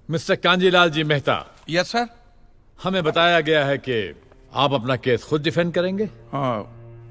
Mister Kanjilal जी Mehta, yes sir. हमें बताया गया है कि आप अपना केस खुद डिफेंड करेंगे।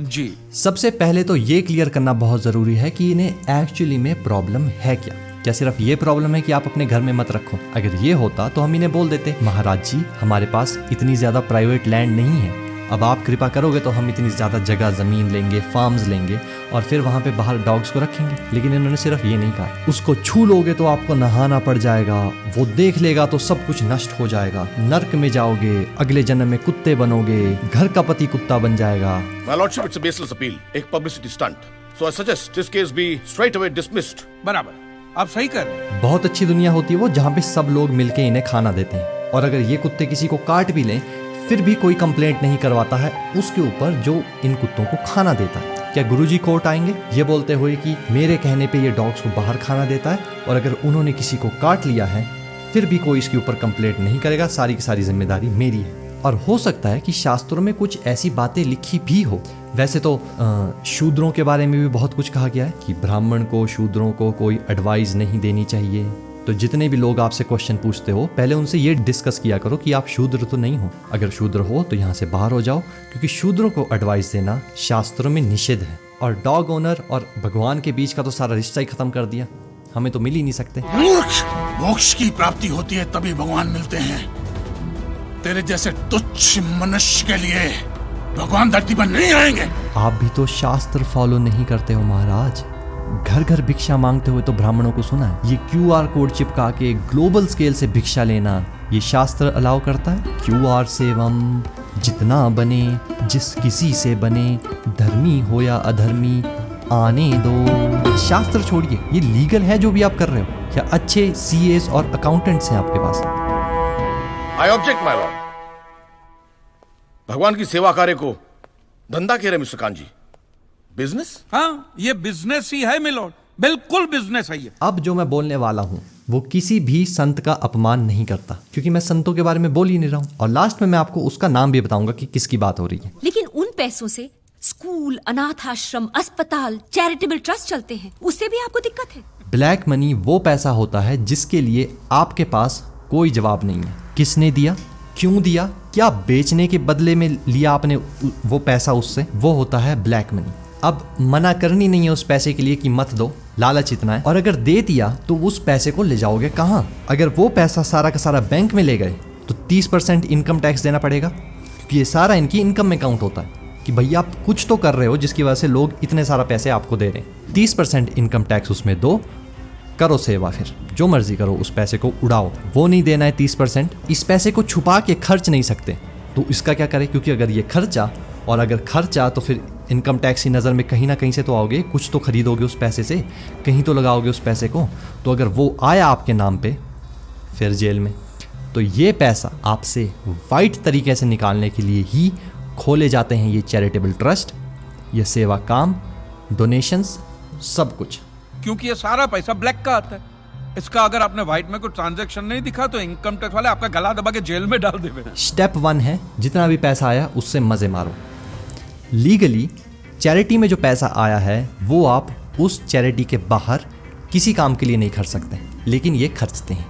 जी। सबसे पहले तो ये क्लियर करना बहुत ज़रूरी है कि इन्हें एक्चुअली में प्रॉब्लम है क्या सिर्फ ये प्रॉब्लम है कि आप अपने घर में मत रखो? अगर ये होता तो हम इन्हें बोल देते, महाराज जी हमारे पास इतनी ज़्यादा प्राइवेट लैंड नहीं है, अब आप कृपा करोगे तो हम इतनी ज़्यादा जगह ज़मीन लेंगे, फार्म्स लेंगे और फिर वहाँ पे बाहर डॉग्स को रखेंगे। लेकिन इन्होंने सिर्फ ये नहीं कहा, उसको छू लोगे तो आपको नहाना पड़ जाएगा, वो देख लेगा तो सब कुछ नष्ट हो जाएगा, नर्क में जाओगे, अगले जन्म में कुत्ते बनोगे, घर का पति कुत्ता बन जाएगा। My lordship, it's a baseless appeal, एक publicity stunt. So I suggest this case be straight away dismissed. बराबर, आप सही कर रहे हैं। बहुत अच्छी दुनिया होती है वो जहाँ पे सब लोग मिलके इन्हें खाना देते हैं, और अगर ये कुत्ते किसी को काट भी लें फिर भी कोई कंप्लेंट नहीं करवाता है उसके ऊपर जो इन कुत्तों को खाना देता है। क्या गुरुजी कोर्ट आएंगे ये बोलते हुए कि मेरे कहने पे ये डॉग्स को बाहर खाना देता है, और अगर उन्होंने किसी को काट लिया है फिर भी कोई इसके ऊपर कंप्लेंट नहीं करेगा, सारी की सारी जिम्मेदारी मेरी है। और हो सकता है कि शास्त्रों में कुछ ऐसी बातें लिखी भी हो। वैसे तो शूद्रों के बारे में भी बहुत कुछ कहा गया है कि ब्राह्मण को, शूद्रों को कोई एडवाइस नहीं देनी चाहिए। तो जितने भी लोग आपसे क्वेश्चन पूछते हो पहले उनसे ये डिस्कस किया करो कि आप शूद्र तो नहीं हो। अगर शूद्र हो तो यहाँ से बाहर हो जाओ, क्योंकि शूद्रों को एडवाइस देना शास्त्रों में निषिद्ध है। और डॉग ओनर और भगवान के बीच का तो सारा रिश्ता ही खत्म कर दिया, हमें तो मिल ही नहीं सकते। मोक्ष की प्राप्ति होती है तभी भगवान मिलते हैं। तेरे जैसे तुच्छ मनुष्य के लिए भगवान धरती पर नहीं आएंगे। आप भी तो शास्त्र फॉलो नहीं करते हो महाराज। घर घर भिक्षा मांगते हुए तो ब्राह्मणों को सुना है। ये QR कोड चिपका के ग्लोबल स्केल से भिक्षा लेना ये शास्त्र अलाउ करता है? QR सेवम जितना बने जिस किसी से बने, धर्मी हो या अधर्मी आने दो। शास्त्र छोड़िए, ये लीगल है जो भी आप कर रहे हो? क्या अच्छे CAs और अकाउंटेंट्स हैं आपके पास? I object, my lord. भगवान की सेवा कार्य को धंधा कह रहे मिस्टर कांजी, बिजनेस? हाँ, ये बिजनेस ही है मिलोड, बिल्कुल बिजनेस है ये। अब जो मैं बोलने वाला हूँ वो किसी भी संत का अपमान नहीं करता, क्योंकि मैं संतों के बारे में बोल ही नहीं रहा हूँ। और लास्ट में मैं आपको उसका नाम भी बताऊंगा कि किसकी बात हो रही है। लेकिन उन पैसों से स्कूल, अनाथ आश्रम, अस्पताल, चैरिटेबल ट्रस्ट चलते हैं, उससे भी आपको दिक्कत है। ब्लैक मनी वो पैसा होता है जिसके लिए आपके पास कोई जवाब नहीं है। किसने दिया, क्यों दिया, क्या बेचने के बदले में लिया आपने वो पैसा उससे, वो होता है ब्लैक मनी। अब मना करनी नहीं है उस पैसे के लिए कि मत दो, लालच इतना है। और अगर दे दिया तो उस पैसे को ले जाओगे कहाँ? अगर वो पैसा सारा का सारा बैंक में ले गए तो 30% इनकम टैक्स देना पड़ेगा, क्योंकि ये सारा इनकी इनकम में काउंट होता है कि भैया आप कुछ तो कर रहे हो जिसकी वजह से लोग इतने सारा पैसे आपको दे रहे हैं। 30% इनकम टैक्स उसमें दो, करो सेवा, फिर जो मर्जी करो, उस पैसे को उड़ाओ। वो नहीं देना है 30%। इस पैसे को छुपा के खर्च नहीं सकते, तो इसका क्या करें? क्योंकि अगर ये खर्चा, और अगर खर्चा तो फिर इनकम टैक्स की नज़र में कहीं ना कहीं से तो आओगे, कुछ तो खरीदोगे उस पैसे से, कहीं तो लगाओगे उस पैसे को। तो अगर वो आया आपके नाम पे फिर जेल में। तो ये पैसा आपसे वाइट तरीके से निकालने के लिए ही खोले जाते हैं ये चैरिटेबल ट्रस्ट, ये सेवा काम, डोनेशंस, सब कुछ। क्योंकि ये सारा पैसा ब्लैक का आता है। इसका अगर आपने व्हाइट में कोई ट्रांजैक्शन नहीं दिखा तो इनकम टैक्स वाले आपका गला दबा के जेल में डाल देंगे। स्टेप 1 है, जितना भी पैसा आया उससे मजे मारो। लीगली चैरिटी में जो पैसा आया है वो आप उस चैरिटी के बाहर किसी काम के लिए नहीं खर्च सकते, लेकिन ये खर्चते हैं।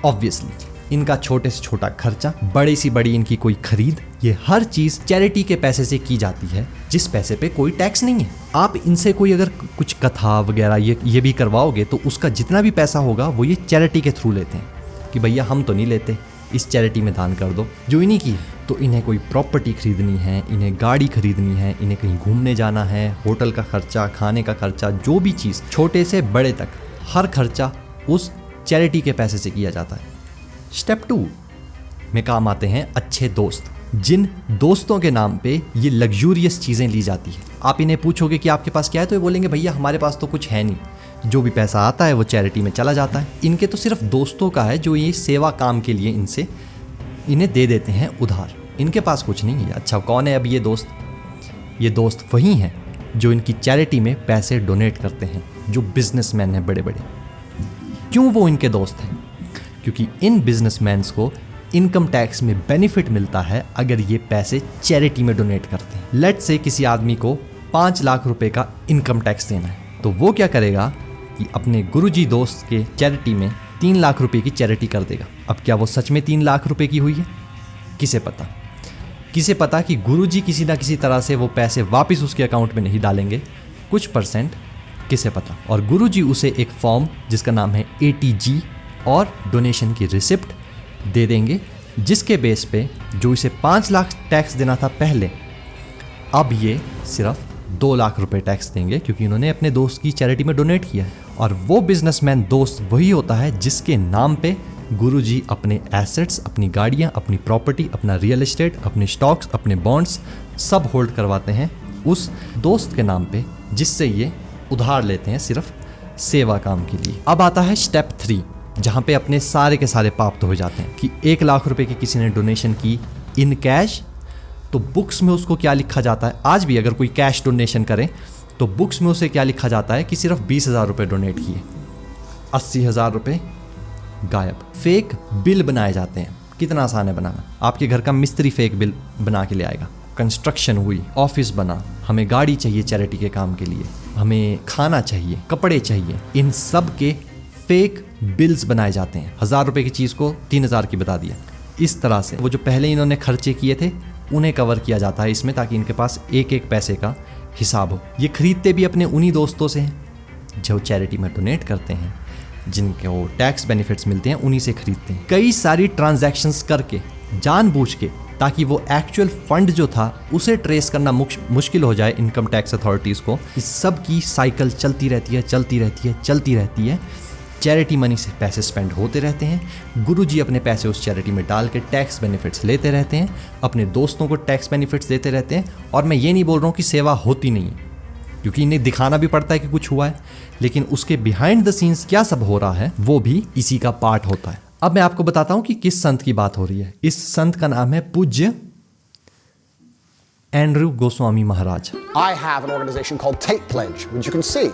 ऑब्वियसली इनका छोटे से छोटा खर्चा, बड़ी सी बड़ी इनकी कोई खरीद, ये हर चीज़ चैरिटी के पैसे से की जाती है, जिस पैसे पे कोई टैक्स नहीं है। आप इनसे कोई अगर कुछ कथा वगैरह ये भी करवाओगे तो उसका जितना भी पैसा होगा वो ये चैरिटी के थ्रू लेते हैं कि भैया हम तो नहीं लेते, इस चैरिटी में दान कर दो, जो इन्हीं की है। तो इन्हें कोई प्रॉपर्टी खरीदनी है, इन्हें गाड़ी खरीदनी है, इन्हें कहीं घूमने जाना है, होटल का खर्चा, खाने का खर्चा, जो भी चीज़ छोटे से बड़े तक हर खर्चा उस चैरिटी के पैसे से किया जाता है। स्टेप 2 में काम आते हैं अच्छे दोस्त, जिन दोस्तों के नाम पे ये लग्जूरियस चीज़ें ली जाती है। आप इन्हें पूछोगे कि आपके पास क्या है तो ये बोलेंगे भैया हमारे पास तो कुछ है नहीं, जो भी पैसा आता है वो चैरिटी में चला जाता है। इनके तो सिर्फ दोस्तों का है जो ये सेवा काम के लिए इन्हें दे देते हैं उधार, इनके पास कुछ नहीं है। अच्छा कौन है अब ये दोस्त? ये दोस्त वही हैं जो इनकी चैरिटी में पैसे डोनेट करते हैं, जो बिजनेसमैन हैं बड़े बड़े। क्यों वो इनके दोस्त हैं? क्योंकि इन बिजनेसमैन्स को इनकम टैक्स में बेनिफिट मिलता है अगर ये पैसे चैरिटी में डोनेट करते हैं। लेट्स से किसी आदमी को 5 लाख रुपए का इनकम टैक्स देना है, तो वो क्या करेगा कि अपने गुरुजी दोस्त के चैरिटी में 3 लाख रुपए की चैरिटी कर देगा। अब क्या वो सच में 3 लाख रुपए की हुई है? किसे पता। किसे पता कि गुरुजी किसी ना किसी तरह से वो पैसे वापस उसके अकाउंट में नहीं डालेंगे, कुछ परसेंट, किसे पता। और गुरुजी उसे एक फॉर्म जिसका नाम है ATG और डोनेशन की रिसिप्ट दे देंगे, जिसके बेस पे जो इसे 5 लाख टैक्स देना था पहले, अब ये सिर्फ 2 लाख रुपए टैक्स देंगे, क्योंकि उन्होंने अपने दोस्त की चैरिटी में डोनेट किया है। और वो बिजनेसमैन दोस्त वही होता है जिसके नाम पे गुरुजी अपने एसेट्स, अपनी गाड़ियाँ, अपनी प्रॉपर्टी, अपना रियल एस्टेट, अपने स्टॉक्स, अपने बॉन्ड्स सब होल्ड करवाते हैं उस दोस्त के नाम पे, जिससे ये उधार लेते हैं सिर्फ सेवा काम के लिए। अब आता है स्टेप 3, जहाँ पे अपने सारे के सारे पाप तो हो जाते हैं कि 1 लाख रुपए की किसी ने डोनेशन की इन कैश, तो बुक्स में उसको क्या लिखा जाता है? आज भी अगर कोई कैश डोनेशन करे तो बुक्स में उसे क्या लिखा जाता है कि सिर्फ 20,000 रुपये डोनेट किए, 80,000 रुपये गायब। फेक बिल बनाए जाते हैं। कितना आसान है बनाना। आपके घर का मिस्त्री फेक बिल बना के ले आएगा। कंस्ट्रक्शन हुई, ऑफिस बना, हमें गाड़ी चाहिए चैरिटी के काम के लिए, हमें खाना चाहिए, कपड़े चाहिए, इन सब के फेक बिल्स बनाए जाते हैं। 1,000 रुपये की चीज़ को 3,000 की बता दिया। इस तरह से वो जो पहले इन्होंने खर्चे किए थे उन्हें कवर किया जाता है इसमें, ताकि इनके पास एक एक पैसे का हिसाब हो। ये खरीदते भी अपने उन्हीं दोस्तों से हैं जो चैरिटी में डोनेट करते हैं, जिनको टैक्स बेनिफिट्स मिलते हैं, उन्हीं से खरीदते हैं। कई सारी ट्रांजैक्शंस करके जानबूझ के, ताकि वो एक्चुअल फंड जो था उसे ट्रेस करना मुश्किल हो जाए इनकम टैक्स अथॉरिटीज़ को। इस सब की साइकिल चलती रहती है, चलती रहती है, चलती रहती है। चैरिटी मनी से पैसे स्पेंड होते रहते हैं। गुरुजी अपने पैसे उस चैरिटी में डाल के टैक्स बेनिफिट्स लेते रहते हैं, अपने दोस्तों को टैक्स बेनिफिट्स देते रहते हैं। और मैं ये नहीं बोल रहा हूँ कि सेवा होती नहीं है, क्योंकि इन्हें दिखाना भी पड़ता है कि कुछ हुआ है, लेकिन उसके बिहाइंड द सीन्स क्या सब हो रहा है वो भी इसी का पार्ट होता है। अब मैं आपको बताता हूँ कि किस संत की बात हो रही है। इस संत का नाम है पूज्य Andrew Goswami Maharaj. I have an organization called Tate Pledge, which you can see.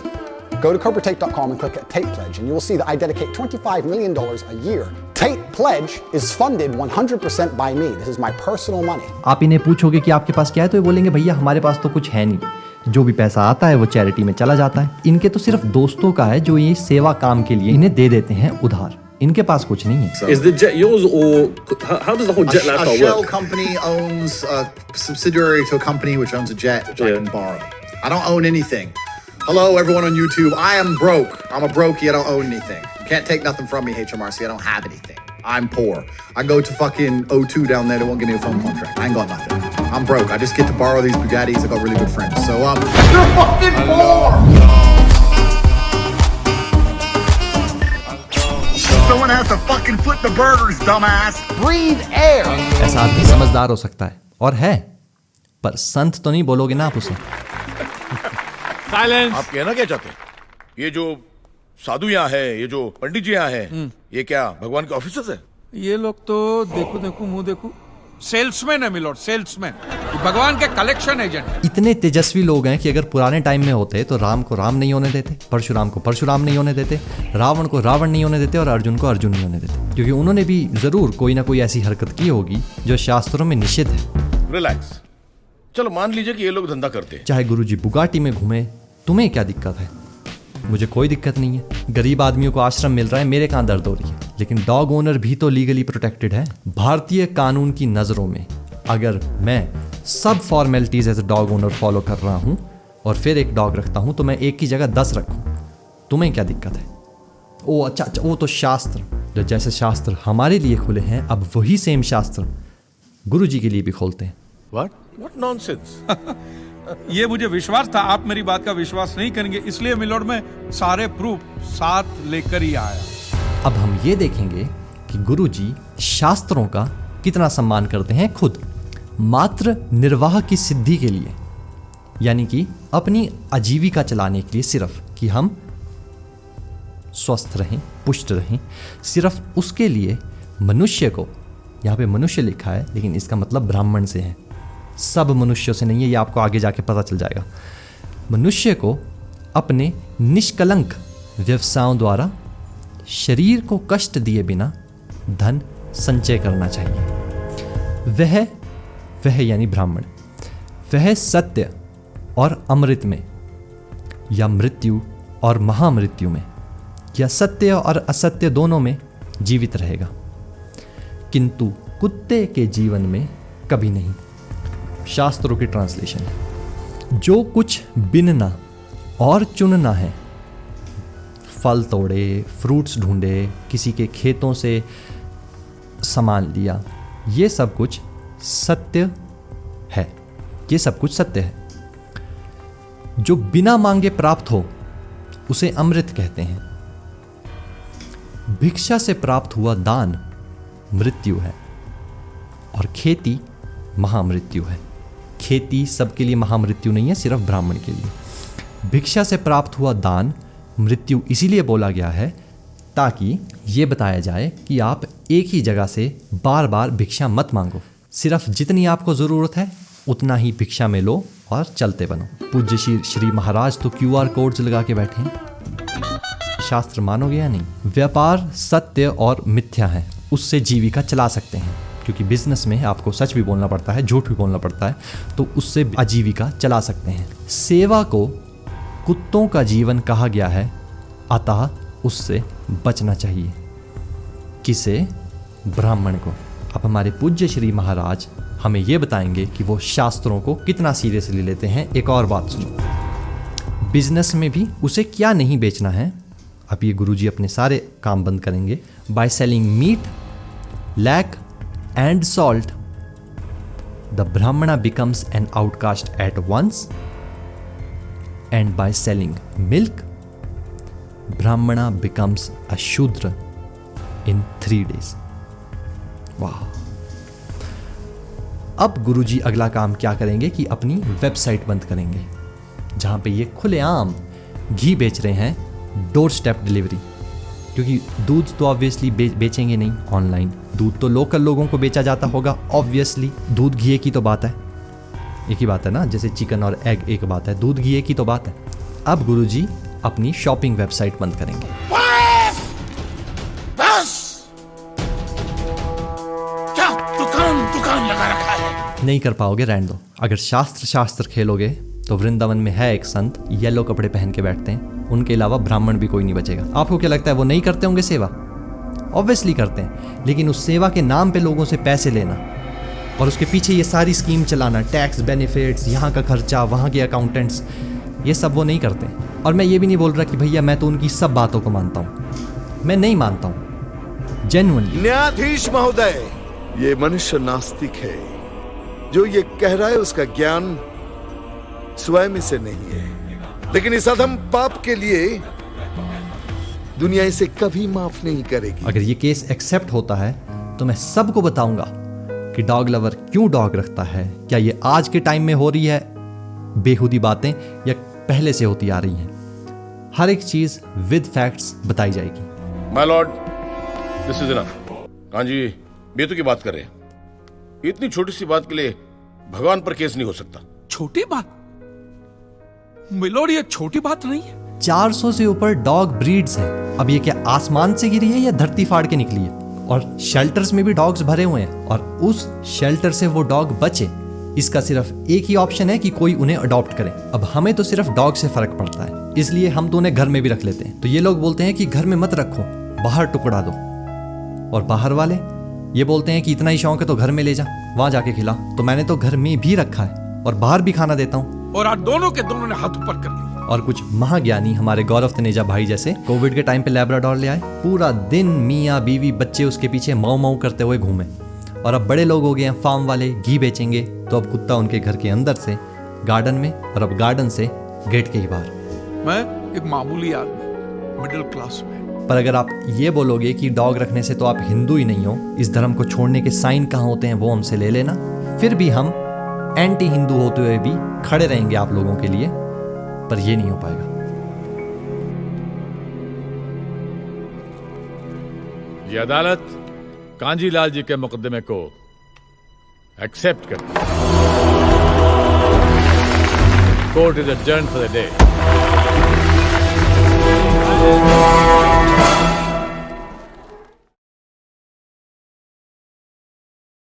Go to CobraTate.com and click at Tate Pledge, and you will see that I dedicate $25 million a year. Tate Pledge is funded 100% by me. This is my personal money. आप इन्हें पूछोगे कि आपके पास क्या है, तो ये बोलेंगे भैया हमारे पास तो कुछ है नहीं, जो भी पैसा आता है वो चैरिटी में चला जाता है। इनके तो सिर्फ दोस्तों का है जो ये सेवा काम के लिए इन्हें दे देते हैं उधार। इनके पास कुछ नहीं है। Is the jet yours, or how does the whole jet lifestyle A shell work? company owns a subsidiary to a company which owns a jet, which I can borrow. I don't own anything. Hello, everyone on YouTube. I am broke. I'm a brokey. I don't own anything. You can't take nothing from me, HMRC. I don't have anything. I'm poor. I go to fucking O2 down there. They won't give me a phone contract. I ain't got nothing. I'm broke. I just get to borrow these Bugattis. I got really good friends. So, you're fucking poor! Someone has to fucking flip the burgers, dumbass. Breathe air. ऐसा आदमी समझदार हो सकता है, और है, पर संत तो नहीं बोलोगे ना आप उसे। साइलेंस। आप कहना क्या चाहते हैं? ये जो साधु यहाँ है, ये जो पंडित जी यहाँ है, ये क्या भगवान के ऑफिसर्स है? ये लोग तो देखो देखो मुंह देखो, सेल्समैन है मिलोड, सेल्समैन। भगवान के कलेक्शन एजेंट। इतने तेजस्वी लोग हैं कि अगर पुराने टाइम में होते तो राम को राम नहीं होने देते, परशुराम को परशुराम नहीं होने देते, रावण को रावण नहीं होने देते, और अर्जुन को अर्जुन नहीं होने देते, क्योंकि उन्होंने भी जरूर कोई ना कोई ऐसी हरकत की होगी जो शास्त्रों में निषिद्ध है। रिलैक्स, चलो मान लीजिए कि ये लोग धंधा करते हैं। चाहे गुरुजी बुगाटी में घूमे, तुम्हें क्या दिक्कत है? मुझे कोई दिक्कत नहीं है। गरीब आदमियों को आश्रम मिल रहा है, मेरे कहाँ दर्द हो रही है। लेकिन डॉग ओनर भी तो लीगली प्रोटेक्टेड है। भारतीय कानून की नज़रों में अगर मैं सब formalities as a dog owner follow कर रहा हूँ और फिर एक डॉग रखता हूँ, तो मैं एक की जगह 10 रखूँ, तुम्हें क्या दिक्कत है? ओ अच्छा, वो तो शास्त्र, जैसे शास्त्र हमारे लिए खुले हैं, अब वही सेम शास्त्र गुरुजी के लिए भी खोलते हैं। What nonsense? ये मुझे विश्वास था आप मेरी बात का विश्वास नहीं करेंगे, इसलिए मिलोड में सारे प्रूफ साथ लेकर ही आया। अब हम ये देखेंगे कि गुरुजी शास्त्रों का कितना सम्मान करते हैं खुद, मात्र निर्वाह की सिद्धि के लिए, यानी कि अपनी आजीविका चलाने के लिए, सिर्फ कि हम स्वस्थ रहें, पुष्ट रहें, सिर्फ उसके लिए मनुष्य को, यहाँ पे मनुष्य लिखा है लेकिन इसका मतलब ब्राह्मण से है, सब मनुष्यों से नहीं है, ये आपको आगे जाके पता चल जाएगा। मनुष्य को अपने निष्कलंक व्यवसायों द्वारा शरीर को कष्ट दिए बिना धन संचय करना चाहिए। वह यानी ब्राह्मण, वह सत्य और अमृत में या मृत्यु और महामृत्यु में या सत्य और असत्य दोनों में जीवित रहेगा, किंतु कुत्ते के जीवन में कभी नहीं। शास्त्रों की ट्रांसलेशन है, जो कुछ बिनना और चुनना है, फल तोड़े, फ्रूट्स ढूंढे, किसी के खेतों से सामान लिया, ये सब कुछ सत्य है, ये सब कुछ सत्य है। जो बिना मांगे प्राप्त हो उसे अमृत कहते हैं। भिक्षा से प्राप्त हुआ दान मृत्यु है और खेती महामृत्यु है। खेती सबके लिए महामृत्यु नहीं है, सिर्फ ब्राह्मण के लिए। भिक्षा से प्राप्त हुआ दान मृत्यु इसीलिए बोला गया है ताकि ये बताया जाए कि आप एक ही जगह से बार बार भिक्षा मत मांगो, सिर्फ जितनी आपको ज़रूरत है उतना ही भिक्षा में लो और चलते बनो। पूज्य श्री महाराज तो QR कोड्स लगा के बैठे हैं। शास्त्र मानोगे या नहीं? व्यापार सत्य और मिथ्या है, उससे जीविका चला सकते हैं, क्योंकि बिजनेस में आपको सच भी बोलना पड़ता है, झूठ भी बोलना पड़ता है, तो उससे आजीविका चला सकते हैं। सेवा को कुत्तों का जीवन कहा गया है, अतः उससे बचना चाहिए। किसे? ब्राह्मण को। अब हमारे पूज्य श्री महाराज हमें ये बताएंगे कि वो शास्त्रों को कितना सीरियसली लेते हैं। एक और बात सुनो, बिजनेस में भी उसे क्या नहीं बेचना है। अब ये गुरुजी अपने सारे काम बंद करेंगे। By selling meat, lac and salt, the Brahmana becomes an outcast at once, and by selling milk, Brahmana becomes a Shudra in 3 days। वाह। अब गुरुजी अगला काम क्या करेंगे कि अपनी वेबसाइट बंद करेंगे, जहां पे ये खुलेआम घी बेच रहे हैं, डोर स्टेप डिलीवरी। क्योंकि दूध तो ऑब्वियसली बेचेंगे नहीं ऑनलाइन, दूध तो लोकल लोगों को बेचा जाता होगा ऑब्वियसली। दूध घी की तो बात है, एक ही बात है ना, जैसे चिकन और एग एक बात है, दूध घी की तो बात है। अब गुरुजी अपनी शॉपिंग वेबसाइट बंद करेंगे। क्या दुकान लगा रखा है? नहीं कर पाओगे, रहने दो। अगर शास्त्र खेलोगे तो वृंदावन में है एक संत, येलो कपड़े पहन के बैठते हैं, उनके अलावा ब्राह्मण भी कोई नहीं बचेगा। आपको क्या लगता है वो नहीं करते होंगे सेवा? ऑब्वियसली करते हैं, लेकिन उस सेवा के नाम पे लोगों से पैसे लेना और उसके पीछे ये सारी स्कीम चलाना, टैक्स बेनिफिट्स, यहाँ का खर्चा, वहाँ के अकाउंटेंट्स, ये सब वो नहीं करते। और मैं ये भी नहीं बोल रहा कि भैया मैं तो उनकी सब बातों को मानता हूँ, मैं नहीं मानता हूँ जेन्युइनली। न्यायाधीश महोदय, ये मनुष्य नास्तिक है। जो ये कह रहा है उसका ज्ञान स्वयं से नहीं है, लेकिन इस अधम पाप के लिए दुनिया इसे कभी माफ नहीं करेगी। अगर ये केस एक्सेप्ट होता है तो मैं सबको बताऊंगा कि डॉग लवर क्यों डॉग रखता है। क्या ये आज के टाइम में हो रही है बेहुदी बातें या पहले से होती आ रही हैं? हर एक चीज विद फैक्ट्स बताई जाएगी। My lord, this is enough. कांजी बेतु की बात कर रहे हैं, इतनी छोटी सी बात के लिए भगवान पर केस नहीं हो सकता। छोटी बात मिलोड, ये छोटी बात नहीं है। 400 से ऊपर डॉग ब्रीड्स हैं। अब ये क्या आसमान से गिरी है या धरती फाड़ के निकली है? और शेल्टर्स में भी डॉग्स भरे हुए हैं, और उस शेल्टर से वो डॉग बचे, इसका सिर्फ एक ही ऑप्शन है कि कोई उन्हें अडॉप्ट करे। अब हमें तो सिर्फ डॉग से फर्क पड़ता है, इसलिए हम तो उन्हें घर में भी रख लेते हैं। तो ये लोग बोलते हैं कि घर में मत रखो, बाहर टुकड़ा दो, और बाहर वाले ये बोलते हैं कि इतना ही शौक है तो घर में ले जा, वहां जाके खिला। तो मैंने तो घर में भी रखा है और बाहर भी खाना देता हूँ। और आज दोनों के दोनों ने हाथ ऊपर कर लिया। और कुछ महाज्ञानी हमारे गौरव तनेजा भाई जैसे कोविड के टाइम पे लैब्राडोर ले आए, पूरा दिन मियाँ बीवी बच्चे उसके पीछे माऊ माऊ करते हुए घूमे। और अब बड़े लोग हो गए हैं, फार्म वाले घी बेचेंगे, तो अब कुत्ता उनके घर के अंदर से गार्डन में, और अब गार्डन से गेट के ही बाहर। मैं एक मामूली आदमी, मिडिल क्लास में। पर अगर आप ये बोलोगे कि डॉग रखने से तो आप हिंदू ही नहीं हो, इस धर्म को छोड़ने के साइन कहाँ होते हैं वो हमसे ले लेना, फिर भी हम एंटी हिंदू होते हुए भी खड़े रहेंगे आप लोगों के लिए, पर ये नहीं हो पाएगा। ये अदालत कांजीलाल जी के मुकदमे को एक्सेप्ट करती है। Court is adjourned for the day.